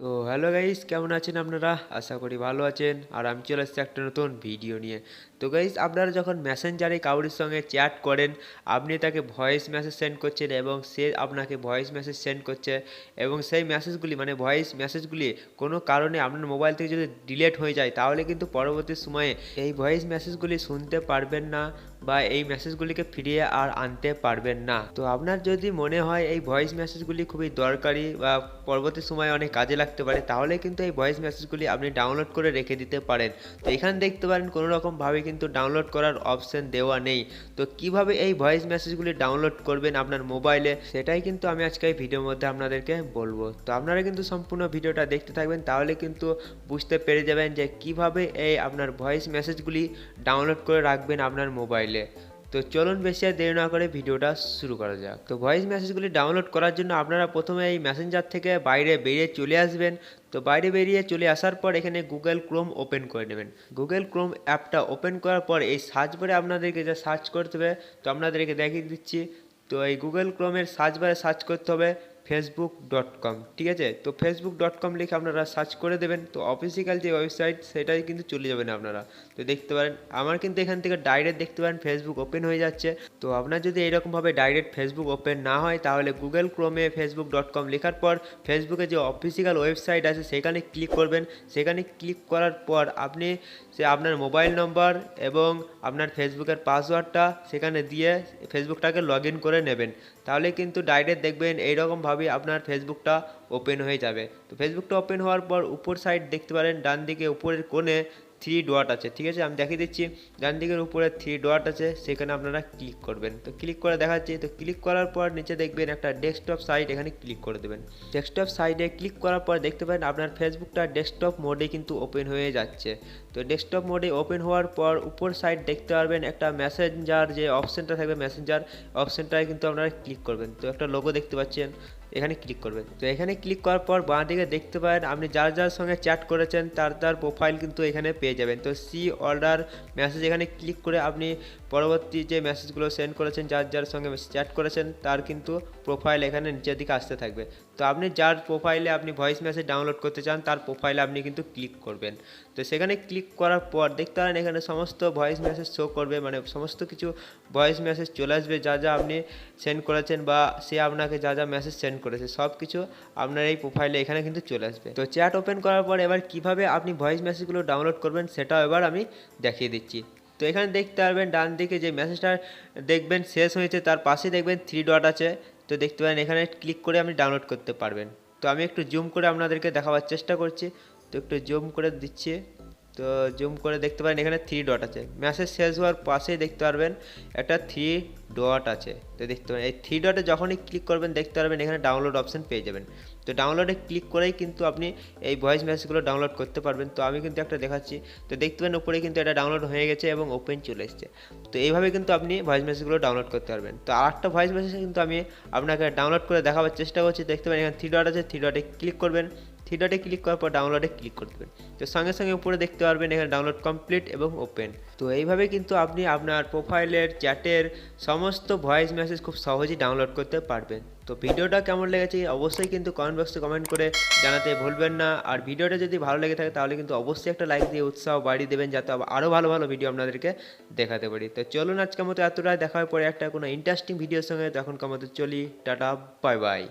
তো hello guys, কেমন আছেন আপনারা? আশা করি ভালো আছেন। আর আমি চলে এসেছি একটা নতুন ভিডিও নিয়ে। তো গাইস, আপনারা যখন মেসেঞ্জারে কারোর সঙ্গে চ্যাট করেন, আপনি তাকে ভয়েস মেসেজ সেন্ড করছেন এবং সে আপনাকে ভয়েস মেসেজ সেন্ড করছে, এবং সেই মেসেজগুলি মানে ভয়েস মেসেজগুলি কোনো কারণে আপনার মোবাইল থেকে যদি ডিলিট হয়ে যায়, তাহলে কিন্তু পরবর্তী সময়ে এই ভয়েস মেসেজগুলি শুনতে পারবেন না বা এই মেসেজগুলিকে ফিরিয়ে আর আনতে পারবেন না। তো আপনার যদি মনে হয় এই ভয়েস মেসেজগুলি খুবই দরকারি বা পরবর্তী সময়ে অনেক কাজে লাগতে পারে, তাহলে কিন্তু এই ভয়েস মেসেজগুলি আপনি ডাউনলোড করে রেখে দিতে পারেন। তো এখানে দেখতে পারেন কোনো রকমভাবে কিন্তু ডাউনলোড করার অপশন দেওয়া নেই। তো কিভাবে এই ভয়েস মেসেজগুলি ডাউনলোড করবেন আপনার মোবাইলে, সেটাই কিন্তু আমি আজকে এই ভিডিওর মধ্যে আপনাদেরকে বলবো। তো আপনারা কিন্তু সম্পূর্ণ ভিডিওটা দেখতে থাকবেন, তাহলে কিন্তু বুঝতে পেরে যাবেন যে কিভাবে এই আপনার ভয়েস মেসেজগুলি ডাউনলোড করে রাখবেন আপনার মোবাইলে। তো চলুন বেশি আর দেরি না করে ভিডিওটা শুরু করা যাক। তো ভয়েস মেসেজগুলি ডাউনলোড করার জন্য আপনারা প্রথমে এই মেসেঞ্জার থেকে বাইরে বেরিয়ে চলে আসবেন। তো বাইরে বেরিয়ে চলে আসার পর এখানে গুগল ক্রোম ওপেন করে নেবেন। গুগল ক্রোম অ্যাপটা ওপেন করার পর এই সার্চ বারে আপনাদেরকে যা সার্চ করতে হবে, তো আপনাদেরকে দেখিয়ে দিচ্ছি। তো এই গুগল ক্রোমের সার্চ বারে সার্চ করতে হবে facebook.com, ঠিক আছে? তো facebook.com লিখে আপনারা সার্চ করে দেবেন। তো অফিসিক্যাল যে ওয়েবসাইট সেটাই কিন্তু চলে যাবেন আপনারা। তো দেখতে পারেন আমার কিন্তু এখান থেকে ডাইরেক্ট দেখতে পারেন ফেসবুক ওপেন হয়ে যাচ্ছে। তো আপনার যদি এইরকমভাবে ডাইরেক্ট ফেসবুক ওপেন না হয়, তাহলে গুগল ক্রোমে facebook.com লেখার পর ফেসবুকে যে অফিসিক্যাল ওয়েবসাইট আছে সেখানে ক্লিক করবেন। সেখানে ক্লিক করার পর আপনি আপনার মোবাইল নম্বর এবং আপনার ফেসবুকের পাসওয়ার্ডটা সেখানে দিয়ে ফেসবুকটাকে লগ ইন করে নেবেন। তাহলে কিন্তু ডাইরেক্ট দেখবেন এইরকমভাবে আপনার ফেসবুকটা ওপেন হয়ে যাবে। তো ফেসবুকটা ওপেন হওয়ার পর উপর সাইড দেখতে পারেন ডান দিকে উপরের কোণে থ্রি ডট আছে, ঠিক আছে? আমি দেখিয়ে দিচ্ছি। ডান দিকের উপরে থ্রি ডট আছে, সেখানে আপনারা ক্লিক করবেন। তো ক্লিক করে দেখাচ্ছি। তো ক্লিক করার পর নিচে দেখবেন একটা ডেস্কটপ সাইট, এখানে ক্লিক করে দেবেন। ডেস্কটপ সাইটে ক্লিক করার পর দেখতে পারেন আপনার ফেসবুকটা ডেস্কটপ মোডে কিন্তু ওপেন হয়ে যাচ্ছে। তো ডেস্কটপ মোডে ওপেন হওয়ার পর উপর সাইড দেখতে পারবেন একটা মেসেঞ্জার যে অপশনটা থাকবে, মেসেঞ্জার অপশনটায় কিন্তু আপনারা ক্লিক করবেন। তো একটা লোগো দেখতে পাচ্ছেন, এখানে ক্লিক করবেন। তো এখানে ক্লিক করার পর বাঁ দিকে দেখতে পারেন আপনি যার যার সঙ্গে চ্যাট করেছেন তার প্রোফাইল কিন্তু এখানে পেয়ে যাবেন। তো সি অর্ডার মেসেজ এখানে ক্লিক করে আপনি পরবর্তী যে মেসেজগুলো সেন্ড করেছেন, যার যার সঙ্গে চ্যাট করেছেন, তার কিন্তু প্রোফাইল এখানে নিচের দিকে আসতে থাকবে। তো আপনি যার প্রোফাইলে আপনি ভয়েস মেসেজ ডাউনলোড করতে চান তার প্রোফাইলে আপনি কিন্তু ক্লিক করবেন। তো সেখানে ক্লিক করার পর দেখতে পারেন এখানে সমস্ত ভয়েস মেসেজ শো করবে, মানে সমস্ত কিছু ভয়েস মেসেজ চলে আসবে যা যা আপনি সেন্ড করেছেন বা সে আপনাকে যা যা মেসেজ সেন্ড করেছে সব কিছু আপনার এই প্রোফাইলে এখানে কিন্তু চলে আসবে। তো চ্যাট ওপেন করার পর এবার কিভাবে আপনি ভয়েস মেসেজগুলো ডাউনলোড করবেন সেটাও এবার আমি দেখিয়ে দিচ্ছি। তো এখানে দেখতে পারবেন ডান দিকে যে মেসেজটা দেখবেন শেষ হয়েছে তার পাশে দেখবেন থ্রি ডট আছে। তো দেখতে পারেন এখানে ক্লিক করে আপনি ডাউনলোড করতে পারবেন। তো আমি একটু জুম করে আপনাদেরকে দেখাবার চেষ্টা করছি। তো একটু জুম করে দিচ্ছি। তো জুম করে দেখতে পারেন এখানে থ্রি ডট আছে, মেসেজ শেষ হওয়ার পাশেই দেখতে পারবেন একটা থ্রি ডট আছে। তো দেখতে পারেন এই থ্রি ডটে যখনই ক্লিক করবেন দেখতে পারবেন এখানে ডাউনলোড অপশন পেয়ে যাবেন। তো ডাউনলোডে ক্লিক করেই কিন্তু আপনি এই ভয়েস মেসেজগুলো ডাউনলোড করতে পারবেন। তো আমি কিন্তু একটা দেখাচ্ছি। তো দেখতে পারেন উপরে কিন্তু এটা ডাউনলোড হয়ে গেছে এবং ওপেন চলে এসেছে। তো এইভাবে কিন্তু আপনি ভয়েস মেসেজগুলো ডাউনলোড করতে পারবেন। তো আর একটা ভয়েস মেসেজ কিন্তু আমি আপনাকে ডাউনলোড করে দেখাবার চেষ্টা করছি। দেখতে পারেন এখানে থ্রি ডট আছে, থ্রি ডটে ক্লিক করবেন। থ্রি ডটে ক্লিক করার পর ডাউনলোডে ক্লিক করে দেবেন। তো সঙ্গে সঙ্গে উপরে দেখতে পারবেন এখানে ডাউনলোড কমপ্লিট এবং ওপেন। তো এইভাবে কিন্তু আপনি আপনার প্রোফাইলের চ্যাটের সমস্ত ভয়েস মেসেজ খুব সহজেই ডাউনলোড করতে পারবেন। তো ভিডিওটা কেমন লেগেছে অবশ্যই কিন্তু কমেন্ট বক্সে কমেন্ট করে জানাতে ভুলবেন না। আর ভিডিওটা যদি ভালো লেগে থাকে তাহলে কিন্তু অবশ্যই একটা লাইক দিয়ে উৎসাহ বাড়িয়ে দেবেন, যাতে আরও ভালো ভালো ভিডিও আপনাদেরকে দেখাতে পারি। তো চলুন আজকের মতো এতটাই, দেখা হয় পরে একটা কোনো ইন্টারেস্টিং ভিডিওর সঙ্গে। তো এখনকার মতো চলি, টাটা, বাই বাই।